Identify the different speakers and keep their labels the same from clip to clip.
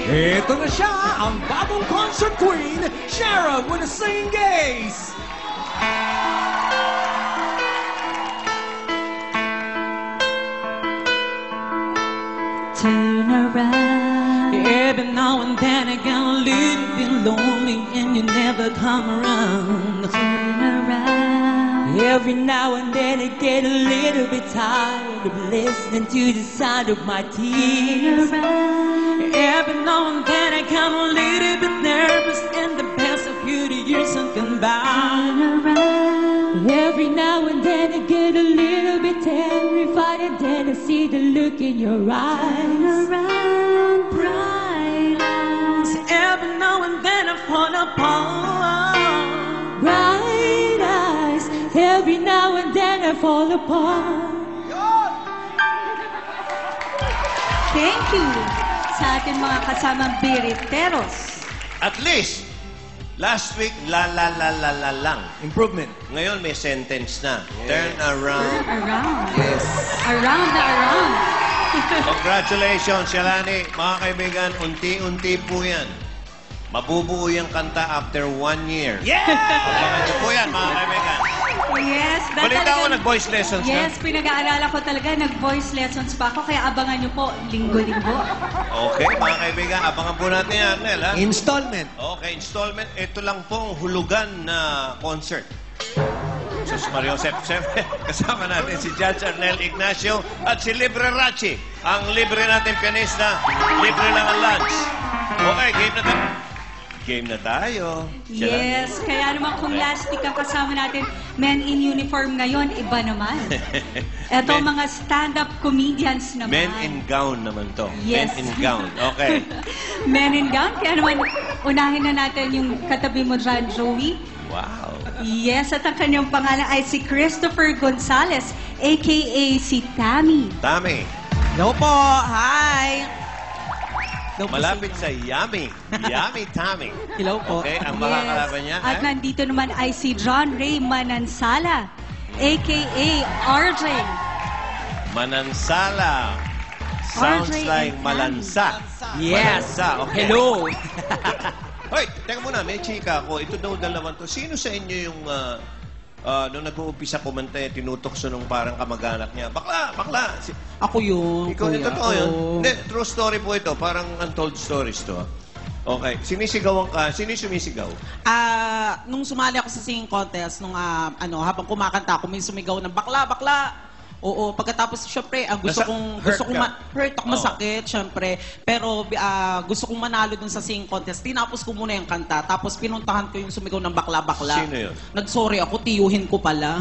Speaker 1: Ito na siya, ang bagong concert queen, Sharon with the Singing Gaze.
Speaker 2: Turn around. Every now and then I get a little bit lonely and you never come around. Turn around. Every now and then I get a little bit tired of listening to the sound of my tears. Turn around. Every now and then I get a little bit nervous and the best of you to hear something about. Turn around. Every now and then I get a little bit terrified and then I see the look in your eyes. Turn around, bright eyes. Every now and then I fall apart. Bright eyes. Every now and then I fall apart.
Speaker 3: Thank you sa ating mga kasamang biriteros.
Speaker 4: At least, last week, la lang.
Speaker 1: Improvement.
Speaker 4: Ngayon, may sentence na. Turn around.
Speaker 3: Around.
Speaker 1: Yes.
Speaker 3: Around na around.
Speaker 4: Congratulations, Shalani. Mga kaibigan, unti-unti po yan. Mabubuo yung kanta after 1 year.
Speaker 1: Yeah!
Speaker 4: Abangan niyo po yan, mga kaibigan.
Speaker 3: Yes.
Speaker 4: Balita ko, nag-voice lessons ka.
Speaker 3: Yes, pinag-aalala ko talaga, nag-voice lessons pa ako, kaya abangan nyo po, linggo-linggo.
Speaker 4: Okay, mga kaibigan, abangan po natin yan, Nel, ha?
Speaker 1: Installment.
Speaker 4: Okay, installment. Ito lang pong hulugan na concert. Sus Mario Josep. Siyempre, kasama natin si Judge Arnel Ignacio at si Libre Rachi. Ang libre natin pianista, libre lang ang lunch. Okay, game na tayo. Game na tayo.
Speaker 3: Yes, kaya naman kung last week ang kasama natin, men in uniform ngayon, iba naman. Ito
Speaker 4: Men-
Speaker 3: mga stand-up comedians naman.
Speaker 4: Men in gown naman to.
Speaker 3: Yes.
Speaker 4: Men in gown. Okay.
Speaker 3: Men in gown. Kaya naman, unahin na natin yung katabi mo dyan, Joey.
Speaker 4: Wow.
Speaker 3: Yes, at ang kanyang pangalan ay si Christopher Gonzalez, a.k.a. si Tammy.
Speaker 4: Tami,
Speaker 2: Hello po. Hi. Hello po
Speaker 4: malapit
Speaker 2: sa
Speaker 4: sa Yummy. Yummy Tami.
Speaker 2: Hello po.
Speaker 4: Okay, ang makakalaban niya.
Speaker 3: At nandito naman ay si John Ray Manansala, a.k.a. RJ.
Speaker 4: Manansala. Sounds
Speaker 3: RJ
Speaker 4: like
Speaker 3: and
Speaker 4: malansa.
Speaker 2: Yes.
Speaker 4: Malansa, okay.
Speaker 2: Hello.
Speaker 4: Hoy, teka muna, may chika ako. Ito daw dalawang to. Sino sa inyo yung nung nag-uumpisa kumanta, tinutokso nung parang kamag-anak niya? Bakla!
Speaker 2: Ako yun.
Speaker 4: Ikaw yung
Speaker 2: kuya.
Speaker 4: totoo yun?
Speaker 2: Ako.
Speaker 4: Hindi, true story po ito. Parang untold stories to. Okay. Sinisigawan ka. Sino yung sumisigaw?
Speaker 5: Nung sumali ako sa singing contest, habang kumakanta ako, may sumigaw ng bakla. Oo, pagkatapos syempre, gusto kong hurt ako, masakit syempre. Pero gusto kong manalo dun sa singing contest. Tinapos ko muna yung kanta, tapos pinuntahan ko yung sumigaw ng bakla.
Speaker 4: Sino yun?
Speaker 5: Nag-sorry ako, tiyuhin ko pala.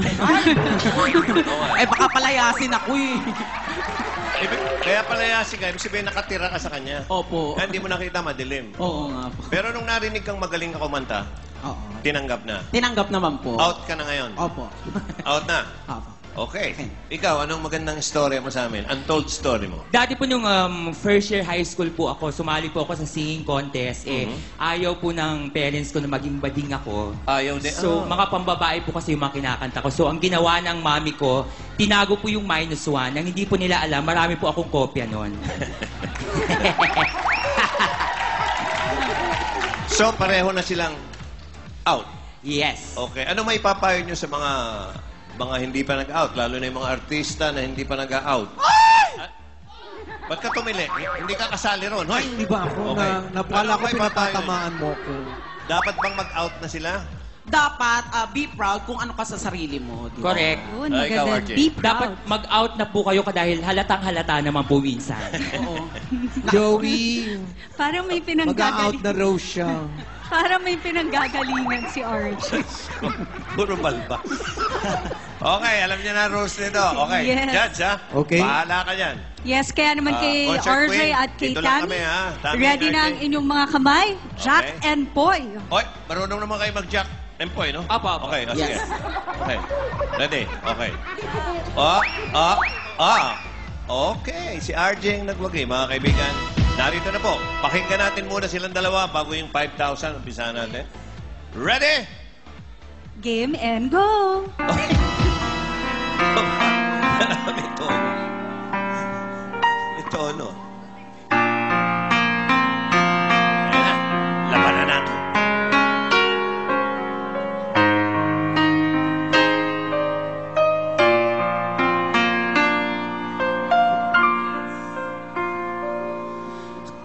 Speaker 5: Baka palayasin ako eh.
Speaker 4: Kaya palayasin ka, ibig sabihin nakatira ka sa kanya.
Speaker 5: Opo.
Speaker 4: Hindi mo nakita, madilim.
Speaker 5: Oo nga po.
Speaker 4: Pero nung narinig kang magaling ka kumanta,
Speaker 5: Oo.
Speaker 4: tinanggap na.
Speaker 5: Tinanggap naman po.
Speaker 4: Out ka na ngayon.
Speaker 5: Opo.
Speaker 4: Out na.
Speaker 5: Opo.
Speaker 4: Okay. Ikaw, anong magandang story mo sa amin? Untold story mo.
Speaker 6: Dati po nung first year high school po ako, sumali po ako sa singing contest. Ayaw po ng parents ko na maging bading ako.
Speaker 4: Ayaw din.
Speaker 6: So, mga pambabae po kasi yung mga kinakanta ko. So, ang ginawa ng mami ko, tinago po yung -1. Nang hindi po nila alam, marami po akong kopya noon.
Speaker 4: So, pareho na silang out.
Speaker 6: Yes.
Speaker 4: Okay. Ano may papayo nyo sa mga hindi pa nag-out? Lalo na yung mga artista na hindi pa nag-out. Ba't ka tumili? Hindi ka kasali ron. Hoy!
Speaker 1: Hindi ba ako?
Speaker 4: Okay.
Speaker 1: Napala
Speaker 4: Ano
Speaker 1: ko
Speaker 4: may papayo
Speaker 1: pinatatamaan mo ko.
Speaker 4: Dapat bang mag-out na sila?
Speaker 5: Dapat be proud kung ano ka sa sarili mo. Di ba?
Speaker 6: Correct.
Speaker 3: Yun,
Speaker 4: Ay, ikaw,
Speaker 3: maganda.
Speaker 4: RJ.
Speaker 3: Be proud.
Speaker 6: Dapat mag-out na po kayo dahil halatang-halata naman po minsan.
Speaker 5: Oo.
Speaker 1: Joey,
Speaker 5: Parang may
Speaker 1: mag-out na raw siya.
Speaker 3: Parang may pinanggagalingan si RJ.
Speaker 4: Puro balba. Okay, alam niya na rules nito. Okay,
Speaker 3: Yes.
Speaker 4: Judge, ha?
Speaker 1: Okay.
Speaker 4: Bahala ka dyan.
Speaker 3: Yes, kaya naman kay
Speaker 4: Concert
Speaker 3: RJ
Speaker 4: queen,
Speaker 3: at kay
Speaker 4: dito lang
Speaker 3: Tammy.
Speaker 4: kami, ha? Tammy
Speaker 3: Ready
Speaker 4: and
Speaker 3: na
Speaker 4: RJ.
Speaker 3: ang inyong mga kamay? Jack
Speaker 4: Okay.
Speaker 3: and Poy.
Speaker 4: Hoy, marunong naman kayo mag-jack. Empoy, no?
Speaker 6: Apo.
Speaker 4: Okay, sige.
Speaker 5: Yes.
Speaker 4: Okay. Ready? Okay. Okay, si RJ ang nagwagi, mga kaibigan. Narito na po. Pakinggan natin muna silang dalawa bago yung 5,000. Umpisahan natin. Ready?
Speaker 3: Game and go.
Speaker 4: May tono. May tono.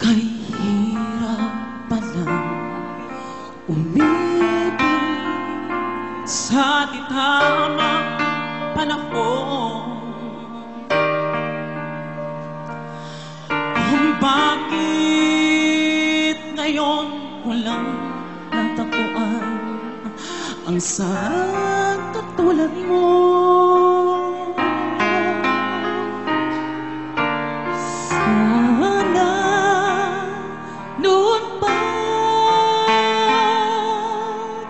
Speaker 2: Kay hirap palang umibig sa di tamang panahon. Kung bakit ngayon walang natagpuan ang isang katulad mo. Sana noon pa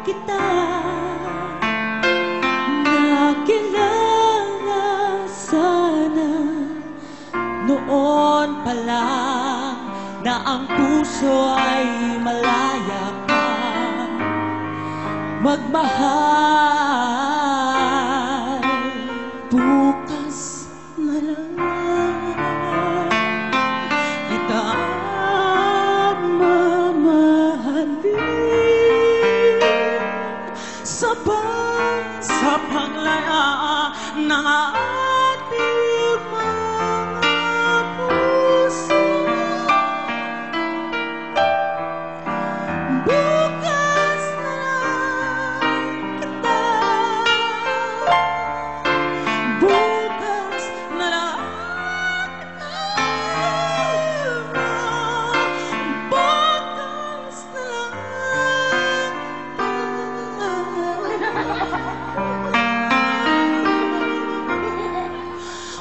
Speaker 2: kita nakilala, sana noon pa lang na ang puso ay malaya pa magmahal. Bukas na lang kita mamahalin, sabay sa paglaya ng ating mga puso. Bukas na lang kita, bukas na lang kita, bukas na lang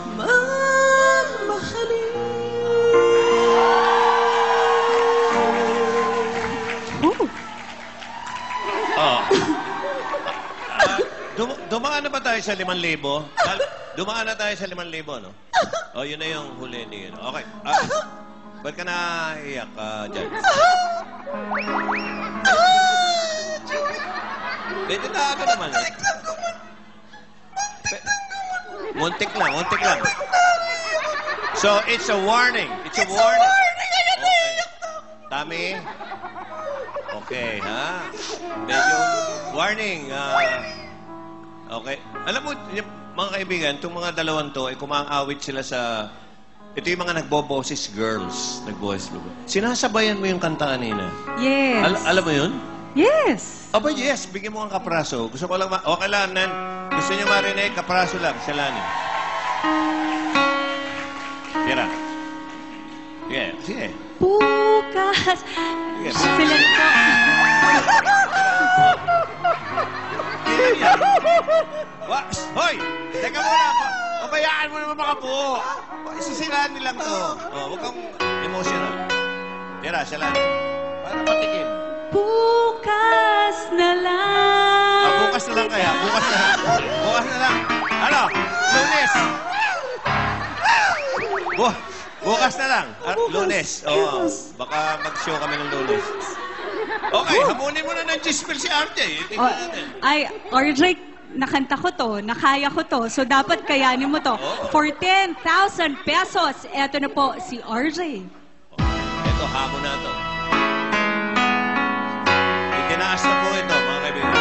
Speaker 2: mamahalin.
Speaker 4: Oh. Dumaan na ba tayo sa 5,000? Dumaan na tayo sa 5,000, no? Oh, yun na yung huli ni yun. Okay. Ba't ka naiyak, Jan? Pwede na ako naman. Muntik lang, muntik lang. So, it's a warning. It's a warning. Okay. Tami? Okay, ha? Medyo warning. Okay. Alam mo, mga kaibigan, itong mga dalawang to, ay kumaawit sila sa... Ito yung mga nagboboses girls. Nagboses. Sinasabayan mo yung kanta kanina.
Speaker 3: Yes.
Speaker 4: Alam mo yun?
Speaker 3: Yes.
Speaker 4: Aba, yes. Bigyan mo ang kapraso. Gusto ko lang... Okay lang, Nan. Gusto niyo marinig, kapraso lang. Salanin. Tira. Sige, sige.
Speaker 3: Bukas.
Speaker 4: Sige.
Speaker 3: Sila ito.
Speaker 4: Hoy! Teka muna. Pabayaan mo naman makabuo. Isisilaan nilang to. Oh, huwag kang emotional. Tira, salanin. Para patikim.
Speaker 3: Bukas na lang.
Speaker 4: Bukas na lang kaya. Bukas na lang. Bukas na lang. Ano? Lunes. Bukas na lang. Lunes. Oo. Baka mag-show kami ng Lunes. Okay, hamunin mo na ng chismil si RJ.
Speaker 3: Oh, ay, RJ, nakanta ko to, nakaya ko to, so dapat kayanin mo to. For 10,000 pesos, eto na po si RJ.
Speaker 4: Ito, hamon na to. Itinaas na po ito, mga kaibigan.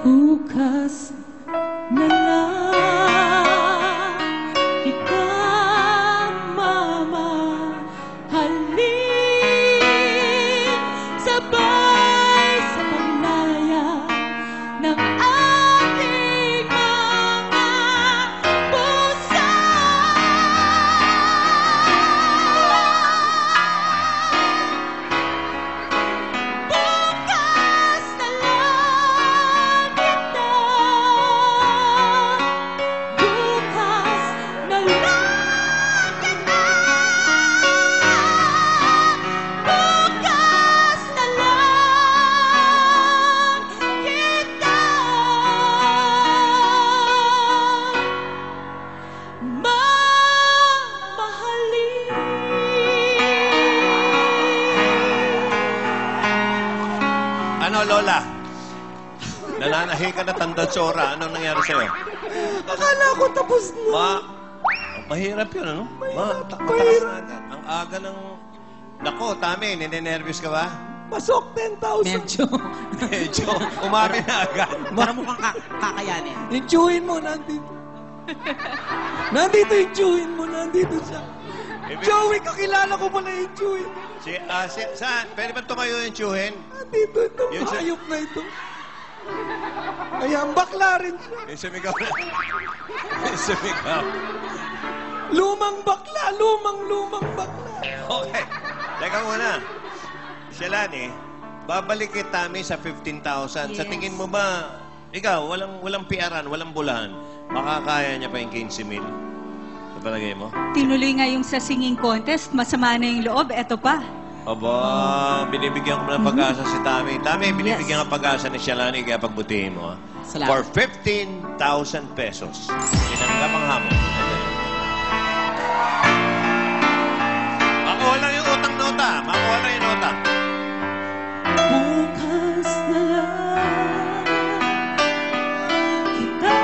Speaker 2: Bukas na lang kita mamahalin, sabay sa paglaya ng ating mga puso. Bukas na lang kita, bukas na lang kita, bukas na lang kita mamahalin.
Speaker 4: Ano, Lola? Nananahi ka na tandansora. Anong nangyari sa'yo?
Speaker 2: Akala ko tapos na.
Speaker 4: Mahirap yun, ano? Matakas na agad. Ang aga ng... Nako, Tami, ninenervyos ka ba?
Speaker 2: Pasok 10,000.
Speaker 5: Medyo.
Speaker 4: Medyo, umami na agad.
Speaker 5: Pero mukhang kakayanin.
Speaker 2: Yung chewin mo, nandito. Nandito yung chewin mo, nandito.
Speaker 1: nandito siya.
Speaker 4: Ibig-
Speaker 1: Joey, kakilala ko pala yung Joey.
Speaker 4: Saan? Pwede ba tumayo yung tsuhin?
Speaker 1: Nandito ito,
Speaker 4: Yung sa-
Speaker 1: hayop na ito. Ayan, bakla rin siya.
Speaker 4: Yung sumigaw na. Yung sumigaw.
Speaker 1: Lumang bakla, lumang bakla.
Speaker 4: Okay. Teka muna. Shalani, babalik kay Tami sa 15,000. Sa
Speaker 3: Yes.
Speaker 4: tingin mo ba, ikaw, walang piaran, walang bulahan, makakaya niya pa yung 15,000? Sa palagay mo?
Speaker 3: Tinuloy nga yung sa singing contest, masama na yung loob, eto pa.
Speaker 4: Aba, binibigyan ko ng pag-asa si Tami. Tami, binibigyan ka pag-asa ni Shalani, kaya pagbutihin mo. Ha?
Speaker 5: Salamat.
Speaker 4: For 15,000 pesos. Tinanggap ang hamon. Makuha lang yung utang nota. Makuha lang yung nota.
Speaker 2: Bukas na lang kita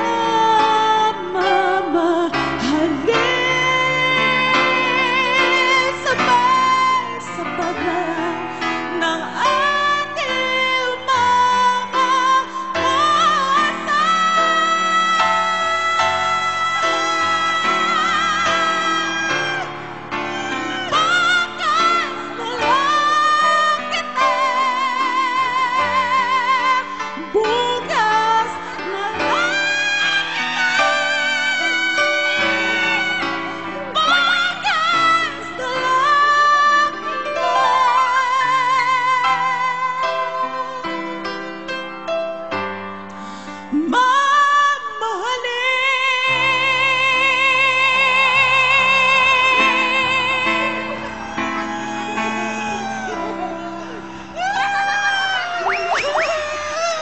Speaker 2: mamahalin sabay sa paglalang ng ating mga bukas na lang bukas na lang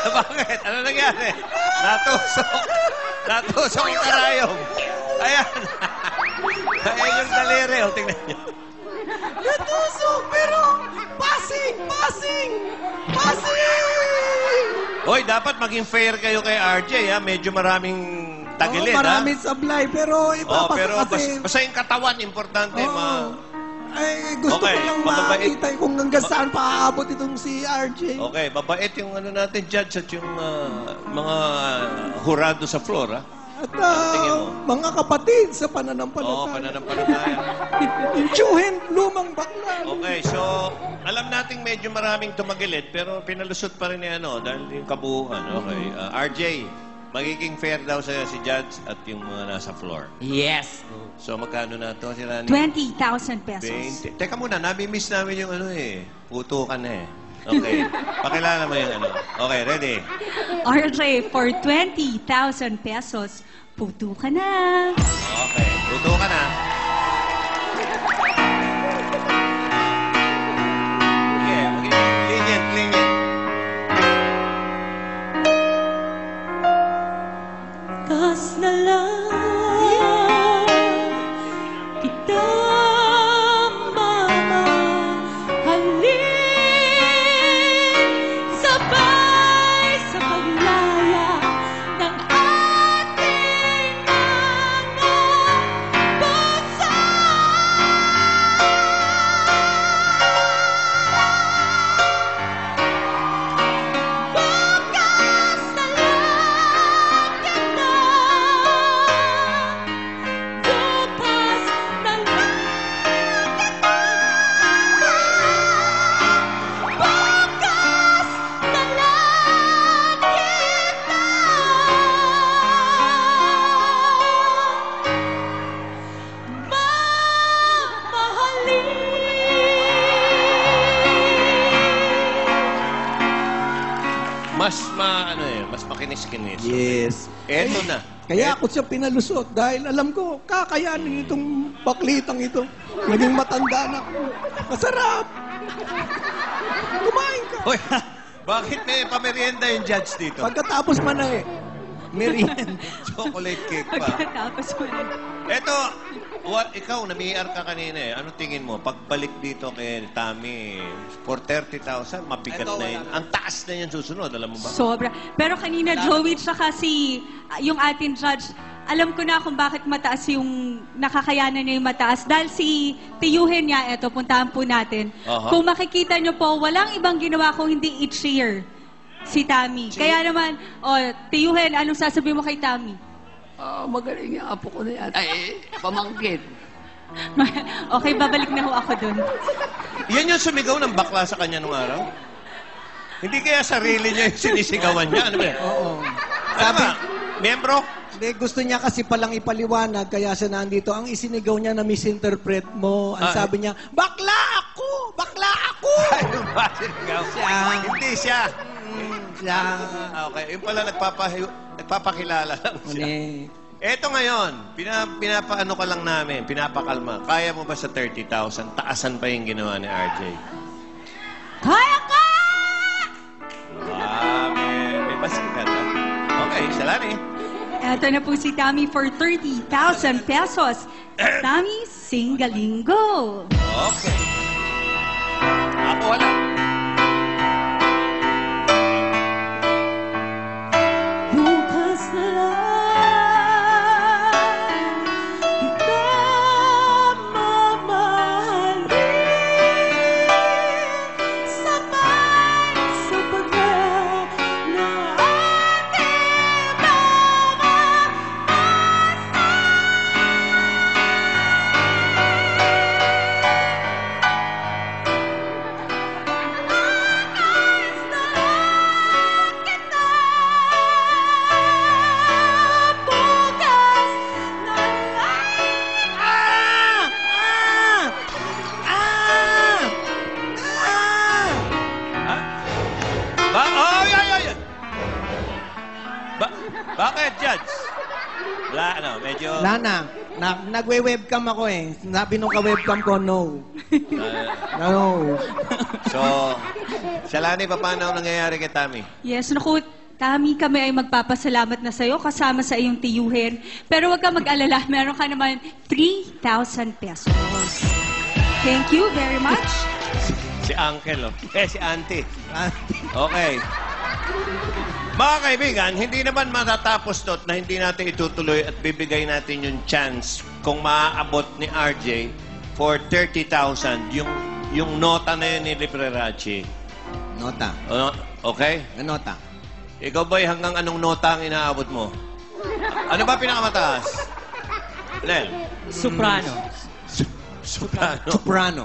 Speaker 4: Bakit? Ano nangyari? Natusok. Natusok yung karayom. Ayan. Ayan yung daliri. O, tingnan niyo.
Speaker 1: Natusok, pero passing!
Speaker 4: Hoy, dapat maging fair kayo kay RJ, ha? Medyo maraming tagilid,
Speaker 1: Oo,
Speaker 4: ha?
Speaker 1: maraming sablay, pero
Speaker 4: Oh,
Speaker 1: ipapasa
Speaker 4: pero
Speaker 1: kasi...
Speaker 4: basta yung katawan, importante.
Speaker 1: Oo. Ay, gusto
Speaker 4: Okay,
Speaker 1: ko lang
Speaker 4: mababait.
Speaker 1: makita kung hanggang saan paaabot itong si RJ.
Speaker 4: Okay, mabait yung ano natin, judge, at yung mga hurado sa floor, ha?
Speaker 1: At
Speaker 4: tingin mo?
Speaker 1: mga kapatid sa
Speaker 4: Oo,
Speaker 1: pananampalataya.
Speaker 4: pananampalataya.
Speaker 1: Yung tsuhin, lumang bakla.
Speaker 4: Okay, so, alam nating medyo maraming tumagilid, pero pinalusot pa rin ni ano, dahil yung kabuuan. Okay, RJ, magiging fair daw sa'yo si judge at yung mga nasa floor.
Speaker 6: Yes.
Speaker 4: So, magkano na to, si Rani?
Speaker 3: 20,000 pesos.
Speaker 4: 20. Teka muna, nami-miss namin yung ano eh. Puto ka na eh. Okay. Pakilala mo yung ano. Okay, ready?
Speaker 3: RJ, for 20,000 pesos, puto ka na.
Speaker 4: Okay. Puto ka na. Okay, lenient, lenient.
Speaker 2: bukas na lang kita mamahalin sabay sa paglaya ng ating mga puso. Bukas na lang kita, bukas na lang kita, bukas na lang kita mamahalin.
Speaker 4: Mas makinis-kinis.
Speaker 1: Yes.
Speaker 4: Eto na.
Speaker 1: Kaya ako siya pinalusot dahil alam ko, kakayanin itong baklitang ito. Naging matanda na ako. Masarap! Kumain ka!
Speaker 4: Hoy, bakit may pamerienda yung judge dito?
Speaker 1: Pagkatapos man eh, merienda.
Speaker 4: Chocolate cake pa.
Speaker 3: Pagkatapos mo na.
Speaker 4: Eto, ikaw, nami-ER ka kanina eh. Ano tingin mo? Pagbalik dito kay Tami, for 30,000, mabigat
Speaker 5: Eto,
Speaker 4: na yun.
Speaker 5: wala.
Speaker 4: Ang taas na yan susunod, alam mo ba?
Speaker 3: Sobra. Pero kanina, Joey, tsaka yung ating judge, alam ko na kung bakit mataas yung nakakayanan niya yung mataas. Dahil si tiyuhin niya, eto, puntahan po natin.
Speaker 4: Aha.
Speaker 3: Kung makikita niyo po, walang ibang ginawa kung hindi i-cheer si Tami. Kaya naman, tiyuhin, anong sasabihin mo kay Tami?
Speaker 7: Magaling yung apo ko na yan. Ay, pamangkin.
Speaker 3: Okay, babalik na ho ako dun.
Speaker 4: Yan yung sumigaw ng bakla sa kanya nung araw? Hindi kaya sarili niya yung sinisigawan niya? Ano ba?
Speaker 1: Oo.
Speaker 4: Ano
Speaker 1: Sabi,
Speaker 4: ba? Miyembro?
Speaker 1: hindi, gusto niya kasi palang ipaliwanag, kaya siya nandito. Ang isinigaw niya na misinterpret mo, ang sabi niya, bakla ako! Bakla ako!
Speaker 4: Ano ba sinigaw?
Speaker 1: Siya.
Speaker 4: Hindi siya.
Speaker 1: Siya.
Speaker 4: Okay, yung pala nagpapakilala lang siya.
Speaker 1: Uli.
Speaker 4: Eto ngayon, pinapaano ka lang namin, pinapakalma. Kaya mo ba sa 30,000, taasan pa yung ginawa ni RJ?
Speaker 3: Kaya ka!
Speaker 4: May basikat, ha? Okay, Shalani.
Speaker 3: Eto na po si Tammy for 30,000 pesos. Tammy Singalingo.
Speaker 4: Okay. Ako wala.
Speaker 2: Bukas na lang kita mamahalin, sabay sa paglaw ng ating mga bukas na
Speaker 4: Ay, ay, ay! Bakit, Judge? Wala, ano, medyo...
Speaker 1: Lana, nagwe-webcam ako eh. Sabi nung ka-webcam ko, no.
Speaker 4: uh,
Speaker 1: No.
Speaker 4: so, Shalani, paano nangyayari kay Tammy?
Speaker 3: Yes, naku, Tammy, kami ay magpapasalamat na sa'yo kasama sa iyong tiyuhin. Pero huwag ka mag-alala, meron ka naman 3,000 pesos. Thank you very much.
Speaker 4: Si Uncle, oh. Si Auntie. Okay. Mga kaibigan, hindi naman matatapos to na hindi natin itutuloy at bibigay natin yung chance kung maaabot ni RJ for 30,000 yung nota na yun ni Librerace.
Speaker 1: Nota.
Speaker 4: Okay?
Speaker 1: Nota.
Speaker 4: Ikaw ba'y hanggang anong nota ang inaabot mo? Ano ba pinakamataas? Len?
Speaker 6: Soprano.
Speaker 4: Soprano.
Speaker 1: Soprano.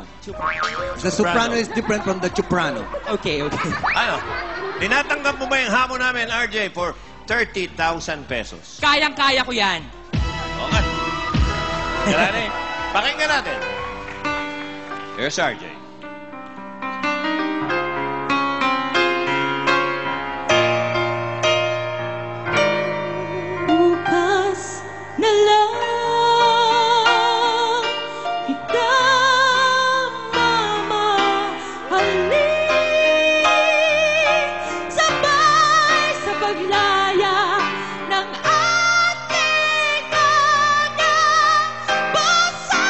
Speaker 1: The soprano is different from the soprano.
Speaker 6: Okay, okay.
Speaker 4: Ano? Tinatanggap mo ba yung hamon namin, RJ, for 30,000 pesos?
Speaker 6: Kayang-kaya ko yan.
Speaker 4: Okay. Karani, pakinggan natin. Here's RJ.
Speaker 2: bukas na lang kita mamahalin, sabay sa paglaya ng ating mga puso.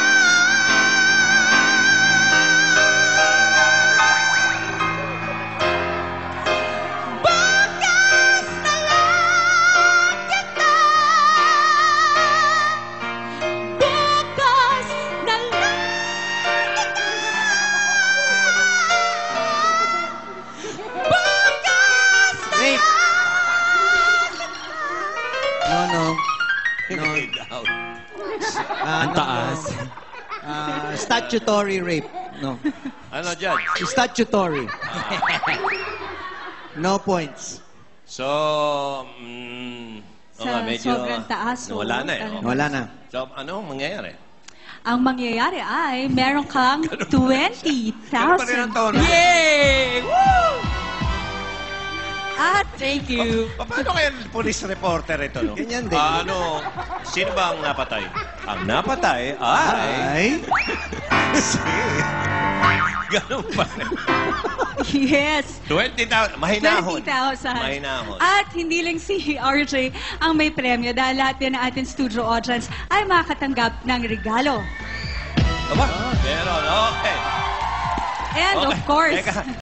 Speaker 2: Bukas na lang kita, bukas na lang kita, bukas na
Speaker 1: Wait.
Speaker 2: lang kita.
Speaker 1: No.
Speaker 4: Fade out.
Speaker 6: Ang taas.
Speaker 1: Statutory rape. No.
Speaker 4: Ano, Judge?
Speaker 1: Statutory. No points.
Speaker 4: So,
Speaker 3: Sa sobrang taas, oh.
Speaker 4: Wala na eh.
Speaker 3: Talaga.
Speaker 4: Oh.
Speaker 1: Wala na.
Speaker 4: So, ano ang mangyayari?
Speaker 3: Ang mangyayari ay meron kang
Speaker 4: Ganun pa rin ang
Speaker 3: 20,000
Speaker 4: tono.
Speaker 6: Yay!
Speaker 3: at
Speaker 6: Thank you.
Speaker 4: Paano kaya police reporter ito, no?
Speaker 1: Ganyan din.
Speaker 4: Sino ba ang napatay? Ang napatay ay... Ganun pa rin.
Speaker 3: yes,
Speaker 4: 20,000. Mahinahon.
Speaker 3: 20,000.
Speaker 4: Mahinahon.
Speaker 3: At hindi lang si RJ ang may premyo dahil lahat din ng ating studio audience ay makakatanggap ng regalo.
Speaker 4: Aba, meron. Okay.
Speaker 3: And of
Speaker 4: Okay.
Speaker 3: course,
Speaker 4: Teka.